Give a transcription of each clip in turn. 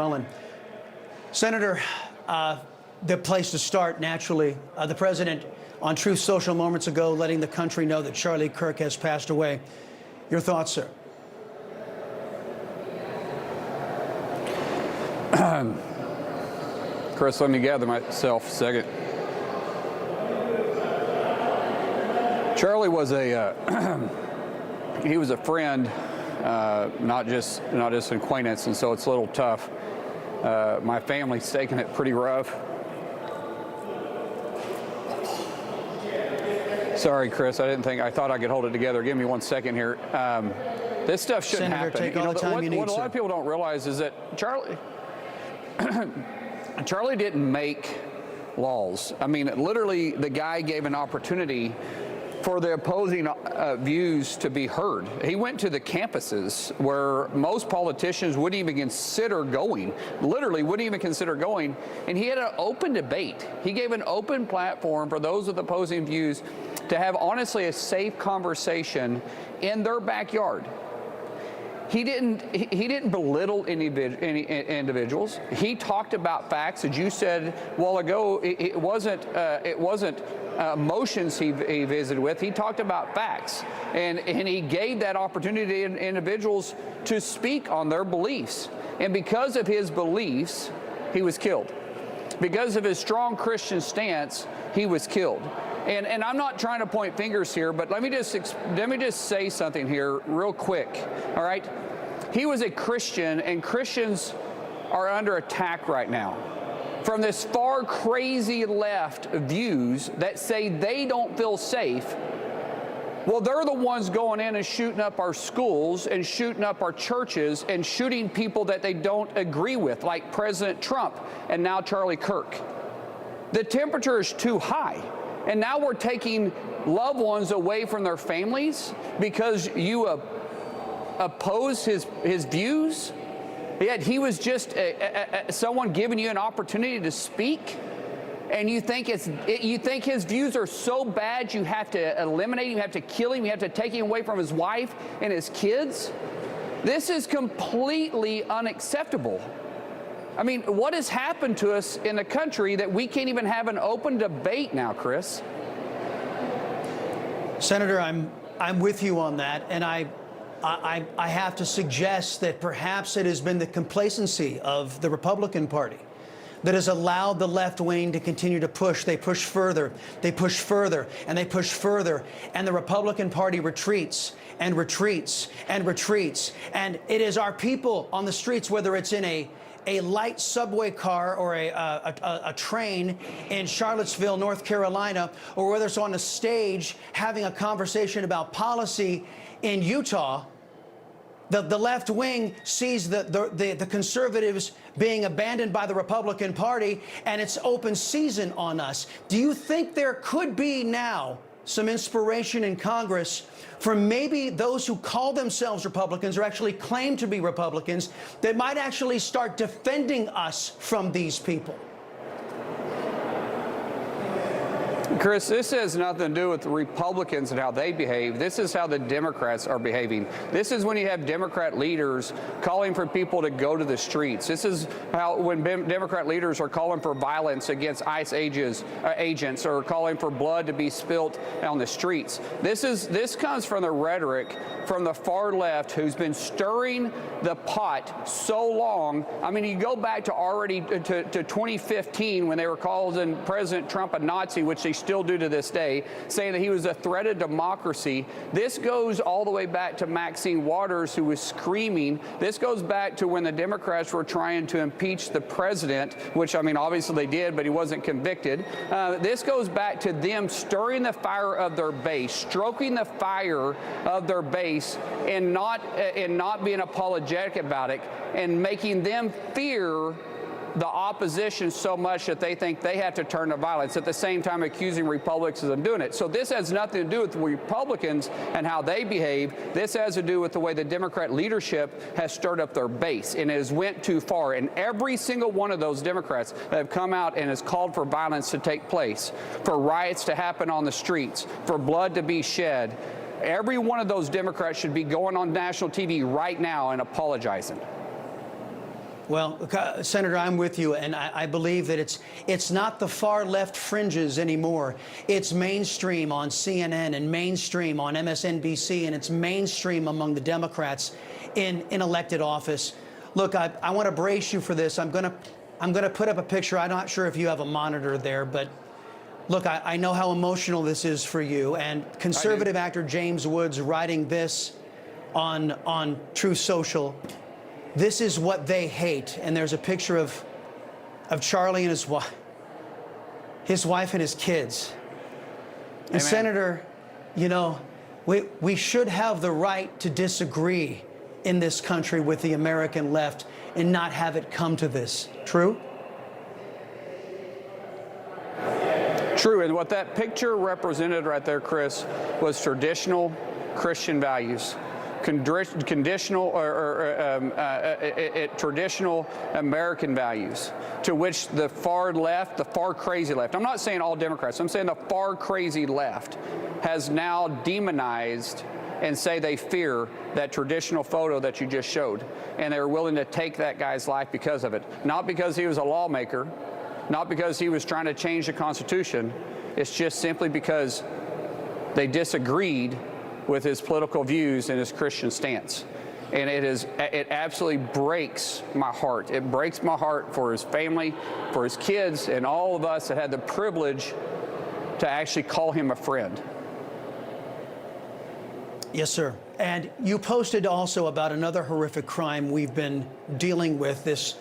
Mullin. Senator, the place to start, naturally, the president on Truth Social moments ago letting the country know that Charlie Kirk has passed away. Your thoughts, sir? Chris, let me gather myself a second. Charlie was he was a friend, not just an acquaintance, and so it's a little tough. My family's taken it pretty rough. Sorry, Chris, I thought I could hold it together. Give me 1 second here. This stuff shouldn't Senator, happen. take all the time you need, what a lot sir. of people don't realize is that Charlie didn't make laws. I mean, literally, the guy gave an opportunity for the opposing views to be heard. He went to the campuses where most politicians wouldn't even consider going, literally wouldn't even consider going, and he had an open debate. He gave an open platform for those with opposing views to have, honestly, a safe conversation in their backyard. He didn't belittle any individuals. He talked about facts. As you said a while ago, it wasn't emotions he visited with. He talked about facts, and he gave that opportunity to individuals to speak on their beliefs. And because of his beliefs, he was killed. Because of his strong Christian stance, he was killed. And I'm not trying to point fingers here, but let me just say something here real quick, all right? He was a Christian, and Christians are under attack right now from this far crazy left views that say they don't feel safe. Well, they're the ones going in and shooting up our schools and shooting up our churches and shooting people that they don't agree with, like President Trump and now Charlie Kirk. The temperature is too high. And now we're taking loved ones away from their families because you oppose his views. Yet he was just someone giving you an opportunity to speak, and you think his views are so bad you have to eliminate him, you have to kill him, you have to take him away from his wife and his kids. This is completely unacceptable. I mean, what has happened to us in the country that we can't even have an open debate now, Chris? Senator, I'm with you on that, and I have to suggest that perhaps it has been the complacency of the Republican Party that has allowed the left wing to continue to push. They push further, they push further, and they push further, and the Republican Party retreats and retreats and retreats. And it is our people on the streets, whether it's in a light subway car or a train in Charlottesville, North Carolina, or whether it's on a stage having a conversation about policy in Utah, the left wing sees the conservatives being abandoned by the Republican Party, and it's open season on us. Do you think there could be now some inspiration in Congress for maybe those who call themselves Republicans or actually claim to be Republicans that might actually start defending us from these people? Chris, this has nothing to do with the Republicans and how they behave. This is how the Democrats are behaving. This is when you have Democrat leaders calling for people to go to the streets. This is how when Democrat leaders are calling for violence against ICE agents or calling for blood to be spilt on the streets. This comes from the rhetoric from the far left who's been stirring the pot so long. I mean, you go back to already to 2015 when they were calling President Trump a Nazi, which they still do to this day, saying that he was a threat of democracy. This goes all the way back to Maxine Waters, who was screaming. This goes back to when the Democrats were trying to impeach the president, which, I mean, obviously they did, but he wasn't convicted. This goes back to them stirring the fire of their base, stroking the fire of their base, and not being apologetic about it, and making them fear the opposition so much that they think they have to turn to violence, at the same time accusing Republicans of doing it. So this has nothing to do with the Republicans and how they behave. This has to do with the way the Democrat leadership has stirred up their base, and it has went too far. And every single one of those Democrats that have come out and has called for violence to take place, for riots to happen on the streets, for blood to be shed, every one of those Democrats should be going on national TV right now and apologizing. Well, Senator, I'm with you, and I believe that it's not the far left fringes anymore. It's mainstream on CNN and mainstream on MSNBC, and it's mainstream among the Democrats in elected office. Look, I want to brace you for this. I'm gonna put up a picture. I'm not sure if you have a monitor there, but look, I know how emotional this is for you. And conservative actor James Woods writing this on Truth Social. This is what they hate. And there's a picture of Charlie and his wife and his kids. And Amen. Senator, you know, we should have the right to disagree in this country with the American left and not have it come to this. True? True, and what that picture represented right there, Chris, was traditional Christian values. Traditional American values, to which the far left, the far crazy left, I'm not saying all Democrats, I'm saying the far crazy left has now demonized and say they fear that traditional photo that you just showed. And they're willing to take that guy's life because of it. Not because he was a lawmaker, not because he was trying to change the Constitution. It's just simply because they disagreed with his political views and his Christian stance. And it absolutely breaks my heart. It breaks my heart for his family, for his kids, and all of us that had the privilege to actually call him a friend. Yes, sir. And you posted also about another horrific crime we've been dealing with, this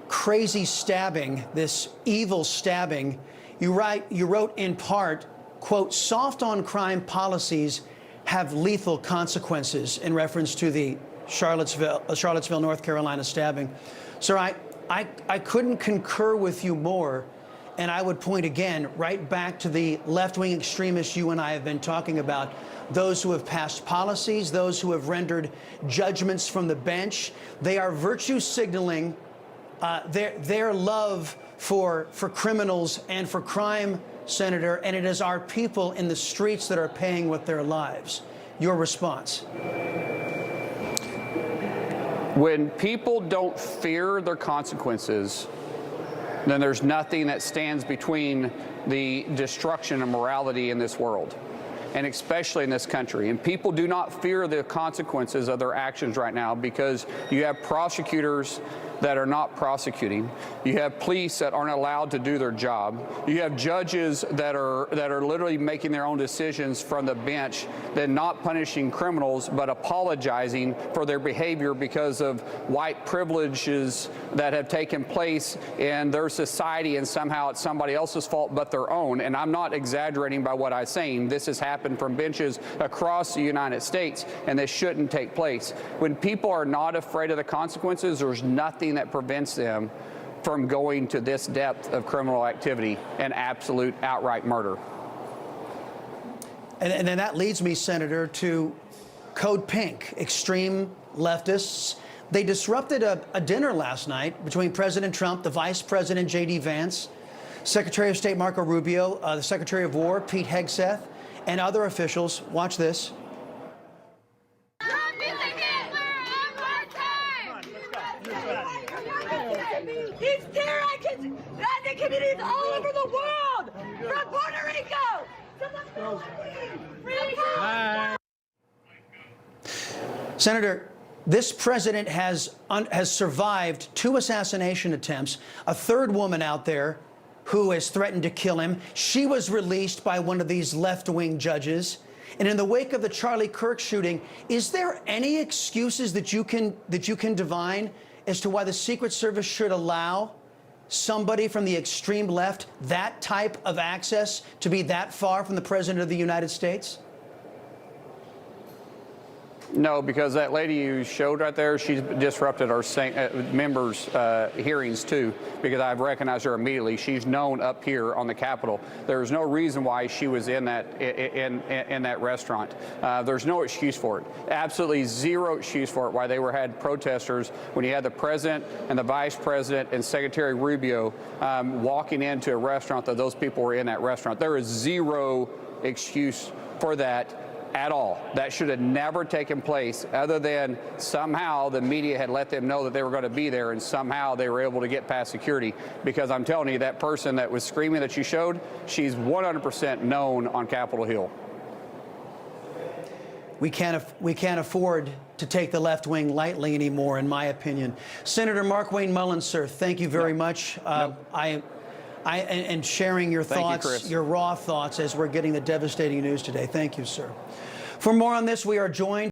crazy stabbing, this evil stabbing. You wrote in part, quote, soft on crime policies have lethal consequences, in reference to the Charlottesville, North Carolina stabbing. Sir, I couldn't concur with you more. And I would point again right back to the left-wing extremists you and I have been talking about, those who have passed policies, those who have rendered judgments from the bench. They are virtue signaling their love for criminals and for crime, Senator, and it is our people in the streets that are paying with their lives. Your response? When people don't fear their consequences, then there's nothing that stands between the destruction of morality in this world, and especially in this country. And people do not fear the consequences of their actions right now, because you have prosecutors that are not prosecuting. You have police that aren't allowed to do their job. You have judges that are literally making their own decisions from the bench, then not punishing criminals, but apologizing for their behavior because of white privileges that have taken place in their society, and somehow it's somebody else's fault but their own. And I'm not exaggerating by what I'm saying. This has happened from benches across the United States, and this shouldn't take place. When people are not afraid of the consequences, there's nothing that prevents them from going to this depth of criminal activity and absolute outright murder. And then that leads me, Senator, to Code Pink, extreme leftists. They disrupted a dinner last night between President Trump, the Vice President J.D. Vance, Secretary of State Marco Rubio, the Secretary of War Pete Hegseth, and other officials. Watch this. He's terrorizing communities all over the world, from Puerto Rico to the Philippines. Senator, this president has survived 2 assassination attempts, a third woman out there who has threatened to kill him. She was released by one of these left-wing judges. And in the wake of the Charlie Kirk shooting, is there any excuses that you can divine as to why the Secret Service should allow somebody from the extreme left that type of access to be that far from the President of the United States? No, because that lady you showed right there, she's disrupted our members' hearings too, because I've recognized her immediately. She's known up here on the Capitol. There's no reason why she was in that restaurant. There's no excuse for it. Absolutely zero excuse for it. Why they had protesters when you had the president and the vice president and Secretary Rubio walking into a restaurant that those people were in that restaurant. There is zero excuse for that. at all. That should have never taken place, other than somehow the media had let them know that they were going to be there, and somehow they were able to get past security. Because I'm telling you, that person that was screaming that you showed, she's 100% known on Capitol Hill. We can't afford to take the left wing lightly anymore, in my opinion. Senator Mark Wayne Mullin, sir, thank you very much. And sharing your thoughts, your raw thoughts, as we're getting the devastating news today. Thank you, sir. For more on this, we are joined